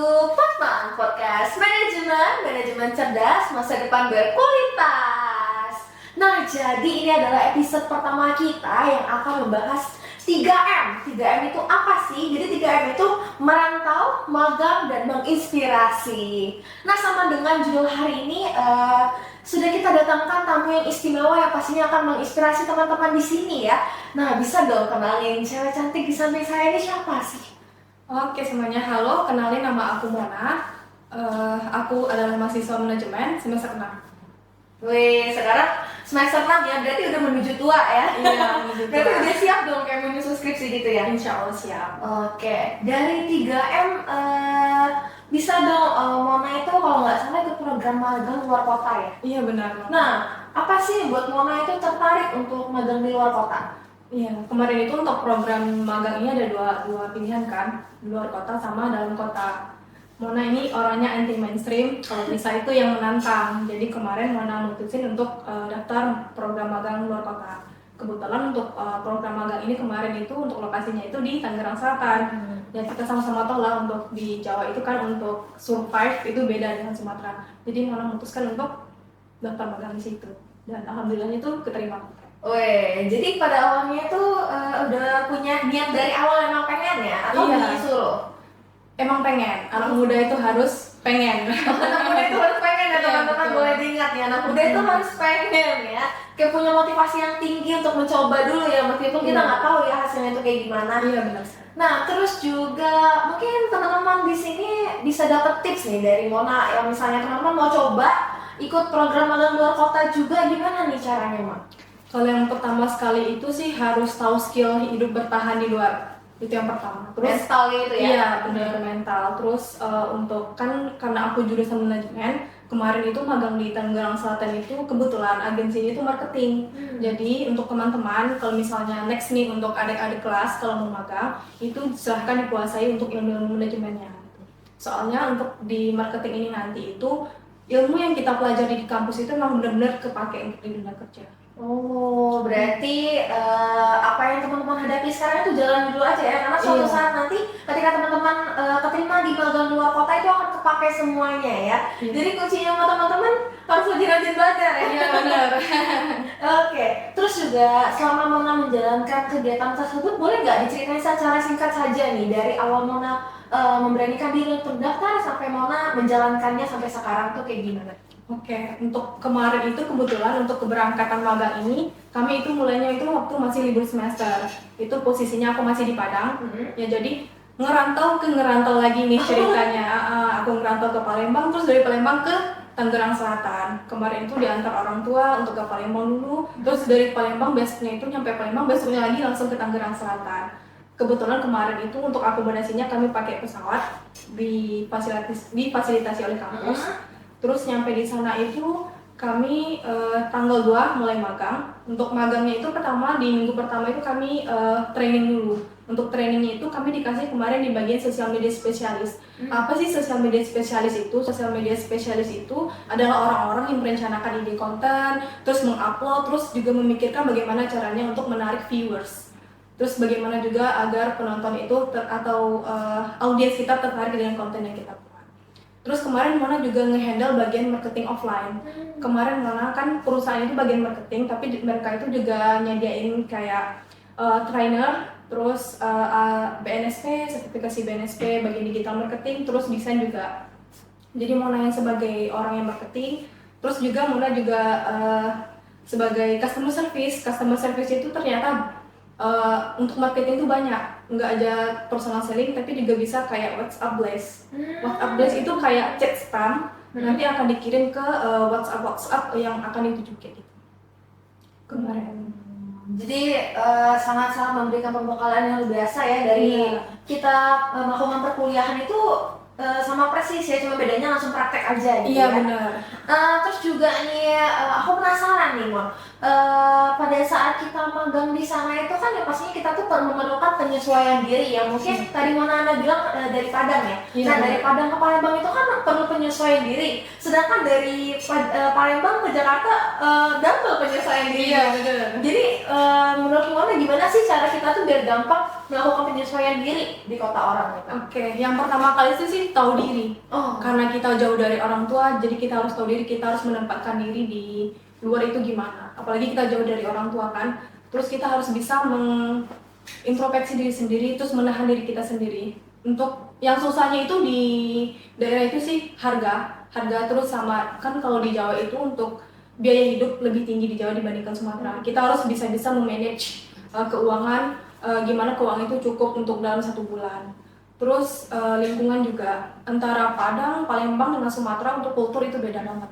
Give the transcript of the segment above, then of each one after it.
Potman Podcast Manajemen cerdas, masa depan berkualitas. Nah, jadi ini adalah episode pertama kita yang akan membahas 3M. 3M itu apa sih? Jadi 3M itu merantau, magang, dan menginspirasi. Nah, sama dengan judul hari ini, sudah kita datangkan tamu yang istimewa yang pastinya akan menginspirasi teman-teman di sini ya. Nah, bisa dong kenalin cewek cantik di samping saya ini siapa sih? Oke semuanya, halo, kenalin nama aku Mona. Aku adalah mahasiswa manajemen semester 6. Wih, sekarang semester 6 ya, berarti udah menuju tua ya? Iya, menuju tua. Berarti udah siap dong kayak menyusun skripsi gitu ya? Insya Allah siap. Oke, dari 3M bisa dong, Mona itu kalau nggak salah ikut program magang luar kota ya? Iya benar. Nah, apa sih buat Mona itu tertarik untuk magang di luar kota? Iya, kemarin itu untuk program magang ini ada dua pilihan kan, di luar kota sama dalam kota. Mona ini orangnya anti mainstream, kalau bisa itu yang menantang. Jadi kemarin Mona mutusin untuk daftar program magang luar kota. Kebetulan untuk program magang ini kemarin itu untuk lokasinya itu di Tangerang Selatan. Ya kita sama-sama tahu lah untuk di Jawa itu kan untuk survive itu beda dengan Sumatera. Jadi Mona memutuskan untuk daftar magang di situ. Dan alhamdulillah itu keterima. Weh, jadi pada awalnya tuh udah punya niat dari awal emang pengen ya? Atau Iya. disuruh? Emang pengen, anak muda itu harus pengen. Anak muda itu harus pengen ya Iya, teman-teman, betul. boleh diingat ya, anak muda itu harus pengen ya. Kayak punya motivasi yang tinggi untuk mencoba dulu ya, meskipun kita Iya. nggak tahu ya hasilnya itu kayak gimana. Iya benar. Nah, terus juga mungkin teman-teman di sini bisa dapat tips nih dari Mona yang misalnya teman-teman mau coba ikut program magang luar kota juga, gimana nih caranya, Mak? Kalau yang pertama sekali itu sih harus tahu skill hidup bertahan di luar. Itu yang pertama. Terus Mental gitu ya? iya benar mental. Terus untuk kan karena aku jurusan manajemen, kemarin itu magang di Tangerang Selatan itu kebetulan agensinya itu marketing. Jadi untuk teman-teman kalau misalnya next nih untuk adik-adik kelas kalau mau magang itu silahkan dikuasai untuk ilmu manajemennya. Soalnya untuk di marketing ini nanti itu ilmu yang kita pelajari di kampus itu memang benar-benar kepake untuk di dunia kerja. Oh, berarti apa yang teman-teman hadapi sekarang itu jalan dulu aja ya, karena suatu Iya. saat nanti ketika teman-teman keterima di magang luar kota itu akan kepake semuanya ya. Iya. Jadi kuncinya sama teman-teman harus rajin-rajin belajar ya. Iya benar. Oke, terus juga selama Mona menjalankan kegiatan tersebut, boleh nggak diceritain secara singkat saja nih dari awal Mona memberanikan diri untuk daftar sampai Mona menjalankannya sampai sekarang tuh kayak gimana? Oke, untuk kemarin itu kebetulan untuk keberangkatan magang ini kami itu mulainya itu waktu masih libur semester. Itu posisinya aku masih di Padang. Ya jadi ngerantau lagi nih ceritanya. Aku ngerantau ke Palembang, terus dari Palembang ke Tangerang Selatan. Kemarin itu diantar orang tua untuk ke Palembang dulu, terus dari Palembang besoknya itu nyampe Palembang, besoknya lagi langsung ke Tangerang Selatan. Kebetulan kemarin itu untuk akomodasinya kami pakai pesawat difasilitasi oleh kampus. Terus nyampe di sana itu kami tanggal 2 mulai magang. Untuk magangnya itu pertama di minggu pertama itu kami training dulu. Untuk trainingnya itu kami dikasih kemarin di bagian sosial media spesialis. Apa sih sosial media spesialis itu? Sosial media spesialis itu adalah orang-orang yang merencanakan ide konten, terus mengupload, terus juga memikirkan bagaimana caranya untuk menarik viewers. Terus bagaimana juga agar penonton itu atau audiens kita tertarik dengan konten yang kita buat. Terus kemarin Mona juga nge-handle bagian marketing offline. Kemarin Mona kan perusahaan itu bagian marketing, tapi mereka itu juga nyediain kayak trainer, terus BNSP, sertifikasi BNSP bagian digital marketing, terus desain juga. Jadi Mona yang sebagai orang yang marketing, terus juga Mona juga sebagai customer service. Customer service itu ternyata untuk marketing itu banyak, nggak aja personal selling tapi juga bisa kayak WhatsApp blast. WhatsApp blast itu kayak chat spam, nanti akan dikirim ke WhatsApp yang akan dituju kayak gitu. Kemarin. Jadi sangat-sangat memberikan pembekalan yang luar biasa ya dari kita melakukan perkuliahan itu sama persis ya, cuma bedanya langsung praktek aja gitu Iya ya. benar. Terus juga nih aku penasaran nih Mon, pada saat kita magang di sana itu kan ya pastinya kita tuh memerlukan penyesuaian diri ya. Mungkin tadi Mona Anda bilang dari Padang ya. Iya, Nah benar. dari Padang ke Palembang itu kan perlu penyesuaian diri. Sedangkan dari Palembang ke Jakarta double penyesuaian diri. Iya benar. Jadi menurut Mona gimana sih cara kita tuh biar gampang melakukan penyesuaian diri di kota orang gitu? Oke, yang pertama kali itu sih tahu diri. Oh, Karena kita jauh dari orang tua, jadi kita harus tahu diri, kita harus menempatkan diri di luar itu gimana. Apalagi kita jauh dari orang tua kan. Terus kita harus bisa mengintrospeksi diri sendiri, terus menahan diri kita sendiri. Untuk yang susahnya itu di daerah itu sih harga terus sama kan kalau di Jawa itu untuk biaya hidup lebih tinggi di Jawa dibandingkan Sumatera. Kita harus bisa memanage keuangan, gimana keuangan itu cukup untuk dalam 1 bulan. Terus lingkungan juga antara Padang, Palembang dengan Sumatera untuk kultur itu beda banget.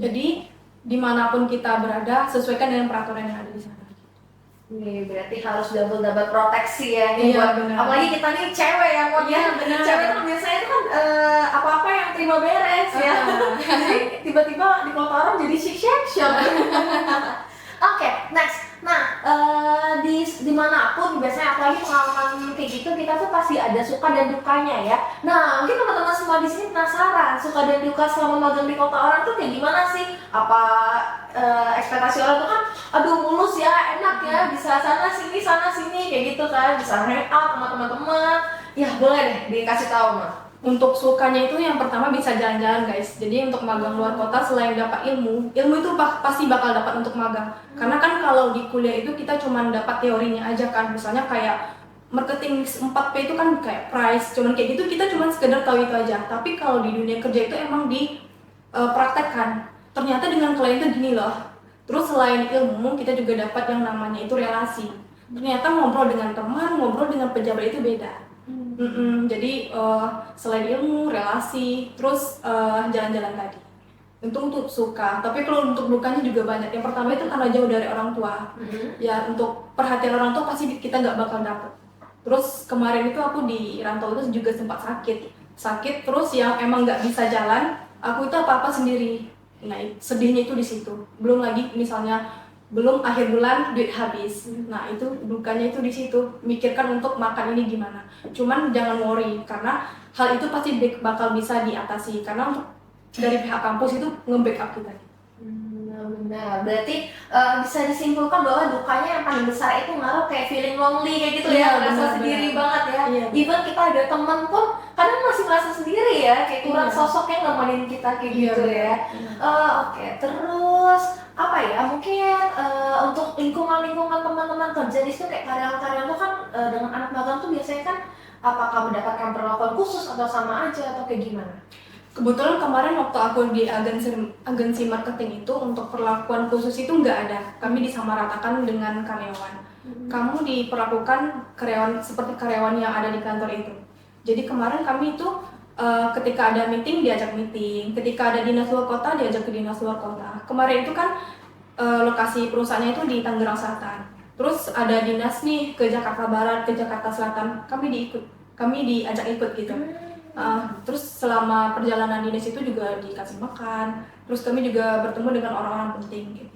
Jadi dimanapun kita berada sesuaikan dengan peraturan yang ada di sana. Nih, berarti harus double proteksi ya Iya, nih buat benar. apalagi kita nih cewek ya Mon. Iya, benar. Cewek kan biasanya itu kan apa-apa yang terima beres ya. Jadi tiba-tiba di kota orang jadi shake. Oke, next. Nah, di manapun biasanya apalagi pengalaman kayak gitu kita tuh pasti ada suka dan dukanya ya. Nah, mungkin teman-teman semua di sini penasaran suka dan duka selama magang di kota orang tuh kayak gimana sih? Apa ekspektasi orang tuh kan aduh mulus ya, enak ya, bisa sana sini kayak gitu kan, bisa hangout sama teman-teman. Ya, boleh deh dikasih tahu, Mas. Untuk sukanya itu yang pertama bisa jalan-jalan guys. Jadi untuk magang luar kota selain dapat ilmu itu pasti bakal dapat untuk magang. Karena kan kalau di kuliah itu kita cuma dapat teorinya aja kan. Misalnya kayak marketing 4P itu kan kayak price, cuman kayak gitu kita cuma sekedar tahu itu aja. Tapi kalau di dunia kerja itu emang dipraktekkan. Ternyata dengan klien itu gini loh. Terus selain ilmu kita juga dapat yang namanya itu relasi. Ternyata ngobrol dengan teman, ngobrol dengan pejabat itu beda. Jadi selain ilmu, relasi, terus jalan-jalan tadi. Untuk suka, tapi kalau untuk dukanya juga banyak. Yang pertama itu karena jauh dari orang tua. Ya untuk perhatian orang tua pasti kita nggak bakal dapet. Terus kemarin itu aku di rantau itu juga sempat sakit. Terus yang emang nggak bisa jalan, aku itu apa-apa sendiri. Nah sedihnya itu di situ. Belum lagi misalnya belum akhir bulan duit habis. Nah itu dukanya itu di situ, mikirkan untuk makan ini gimana. Cuman jangan worry karena hal itu pasti bakal bisa diatasi karena untuk dari pihak kampus itu nge-backup kita. Benar, berarti bisa disimpulkan bahwa dukanya yang paling besar itu ngaruh kayak feeling lonely kayak gitu Iya, ya, merasa benar, sendiri benar. banget ya. Iya. Even kita ada teman pun kadang masih merasa sendiri ya, kayak kurang Iya. sosok yang nemenin kita kayak Iya, gitu benar. ya. Oke, terus apa ya, mungkin untuk lingkungan teman-teman kerja di situ kayak karyawan-karyawan tuh kan dengan anak magang tuh biasanya kan apakah mendapatkan perlakuan khusus atau sama aja atau kayak gimana? Kebetulan kemarin waktu aku di agensi marketing itu untuk perlakuan khusus itu nggak ada. Kami disamaratakan dengan karyawan. Kamu diperlakukan karyawan seperti karyawan yang ada di kantor itu. Jadi kemarin kami itu ketika ada meeting diajak meeting, ketika ada dinas luar kota diajak ke dinas luar kota. Kemarin itu kan lokasi perusahaannya itu di Tangerang Selatan. Terus ada dinas nih ke Jakarta Barat, ke Jakarta Selatan. Kami diajak ikut gitu. Terus selama perjalanan dinas itu juga dikasih makan. Terus kami juga bertemu dengan orang-orang penting gitu.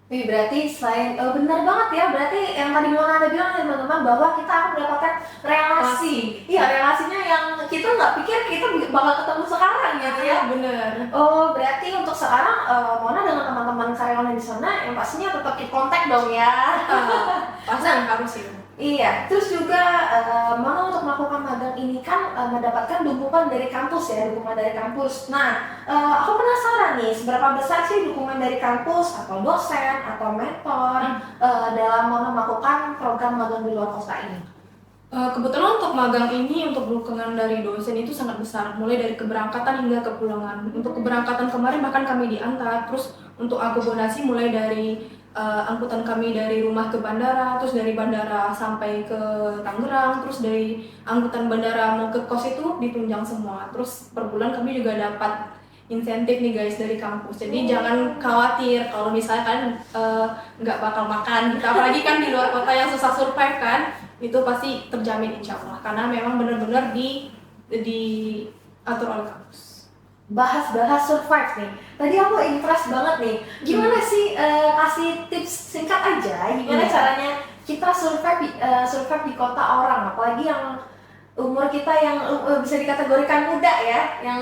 Wih, berarti selain benar banget ya, berarti yang tadi Mona ada bilang ya teman-teman bahwa kita akan mendapatkan relasi. Iya, relasinya yang kita nggak pikir kita bakal ketemu sekarang gitu ya. Bener. Oh, berarti untuk sekarang Mona dengan teman-teman karyawan di sana yang pastinya tetap keep kontak dong ya. Pasti harus sih. Iya, terus juga Mona untuk melakukan magang ini kan mendapatkan dukungan dari kampus ya, dukungan dari kampus. Nah, aku penasaran nih, seberapa besar sih dukungan dari kampus atau dosen atau mentor dalam Mona melakukan program magang di luar kota ini? Kebetulan untuk magang ini untuk dukungan dari dosen itu sangat besar, mulai dari keberangkatan hingga kepulangan. Untuk keberangkatan kemarin bahkan kami diantar, terus untuk akomodasi mulai dari angkutan kami dari rumah ke bandara, terus dari bandara sampai ke Tangerang, terus dari angkutan bandara mau ke kos itu ditunjang semua. Terus per bulan kami juga dapat insentif nih guys dari kampus. Jadi jangan khawatir kalau misalkan nggak bakal makan gitu. Apalagi kan di luar kota yang susah survive kan, itu pasti terjamin insya Allah. Karena memang benar-benar diatur oleh kampus. Bahas survive nih. Tadi aku impress banget nih. Gimana sih kasih tips singkat aja gimana caranya kita survive di kota orang, apalagi yang umur kita yang bisa dikategorikan muda ya, yang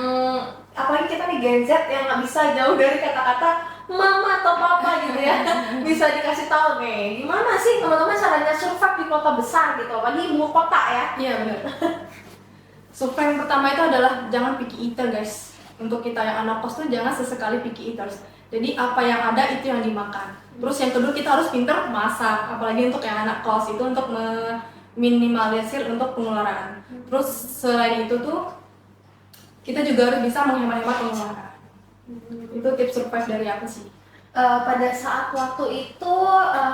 apalagi kita nih Gen Z yang nggak bisa jauh dari kata-kata mama atau papa gitu ya, bisa dikasih tahu nih gimana sih teman-teman caranya survive di kota besar gitu, apalagi ibu kota ya. Iya benar. Survei yang pertama itu adalah jangan picky eater guys. Untuk kita yang anak kos tuh jangan sesekali picky eaters. Jadi apa yang ada itu yang dimakan. Terus yang kedua kita harus pinter masak. Apalagi untuk yang anak kos itu untuk meminimalisir untuk pengeluaran. Terus selain itu tuh kita juga harus bisa menghemat-hemat pengeluaran. Itu tips survive dari aku sih. Pada saat waktu itu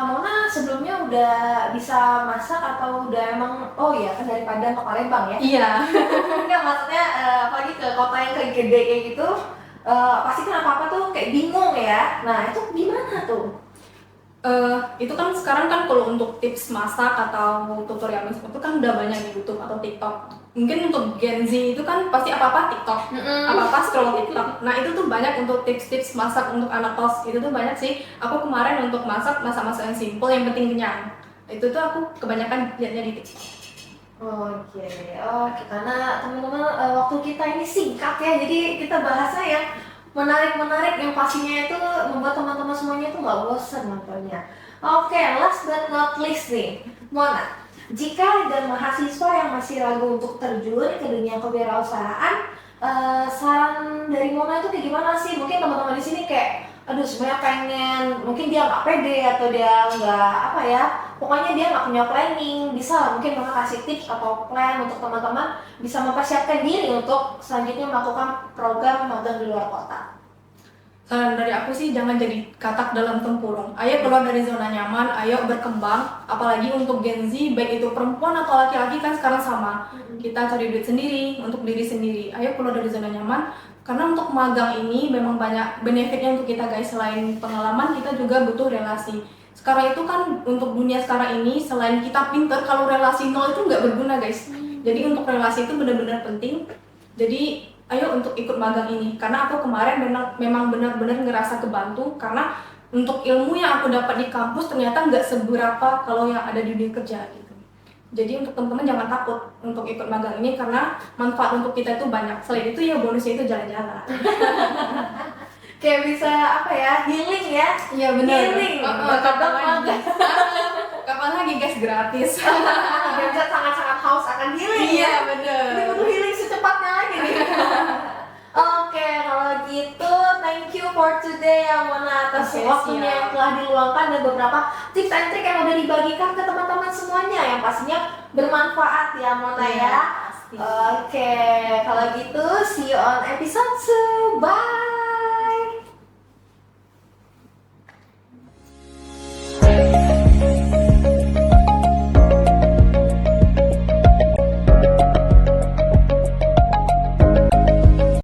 Mona sebelumnya udah bisa masak atau udah emang kan dari Padang ke Palembang ya? Iya. Enggak, maksudnya apalagi ke kota yang kayak gede kayak gitu, pasti kan apa-apa tuh kayak bingung ya. Nah itu gimana tuh? Itu kan sekarang kan kalau untuk tips masak atau tutorial masak itu kan udah banyak di YouTube atau TikTok. Mungkin untuk Gen Z itu kan pasti apa-apa TikTok, apa-apa scroll TikTok. Nah itu tuh banyak untuk tips-tips masak untuk anak kos. Itu tuh banyak sih. Aku kemarin untuk masak-masak yang simple yang penting kenyang. Itu tuh aku kebanyakan lihatnya di TikTok. Oke, karena teman-teman waktu kita ini singkat ya, jadi kita bahasnya yang menarik-menarik yang pastinya itu membuat teman-teman semuanya itu nggak bosan nontonnya. Oke, last but not least nih, Mona. Jika ada mahasiswa yang masih ragu untuk terjun ke dunia kewirausahaan, saran dari Mona itu kayak gimana sih? Mungkin teman-teman di sini kayak, aduh sebenarnya pengen, mungkin dia nggak pede atau dia nggak pokoknya dia nggak punya planning. Bisa lah mungkin Mona kasih tips atau plan untuk teman-teman bisa mempersiapkan diri untuk selanjutnya melakukan program magang di luar kota. Saran dari aku sih jangan jadi katak dalam tempurung. Ayo keluar dari zona nyaman, ayo berkembang. Apalagi untuk Gen Z, baik itu perempuan atau laki-laki kan sekarang sama. Kita cari duit sendiri, untuk diri sendiri. Ayo keluar dari zona nyaman. Karena untuk magang ini memang banyak benefitnya untuk kita guys. Selain pengalaman, kita juga butuh relasi. Sekarang itu kan untuk dunia sekarang ini, selain kita pinter, kalau relasi nol itu nggak berguna guys. Jadi untuk relasi itu benar-benar penting. Jadi ayo untuk ikut magang ini, karena aku kemarin memang benar-benar ngerasa kebantu karena untuk ilmu yang aku dapat di kampus ternyata nggak seberapa kalau yang ada di dunia kerja gitu. Jadi untuk teman-teman jangan takut untuk ikut magang ini karena manfaat untuk kita itu banyak. Selain itu ya bonusnya itu jalan-jalan. Kayak bisa healing ya? Iya benar. Healing. Kapan lagi? Kapan lagi guys gratis? Biasa sangat-sangat haus akan healing. Iya ya? benar. Ini butuh healing secepatnya lagi nih. Oke, kalau gitu thank you for today ya Mona atas waktunya yang telah diluangkan dan beberapa tips and trick yang udah dibagikan ke teman-teman semuanya yang pastinya bermanfaat ya Mona ya. Pasti. Oke, kalau gitu see you on episode 2. Bye.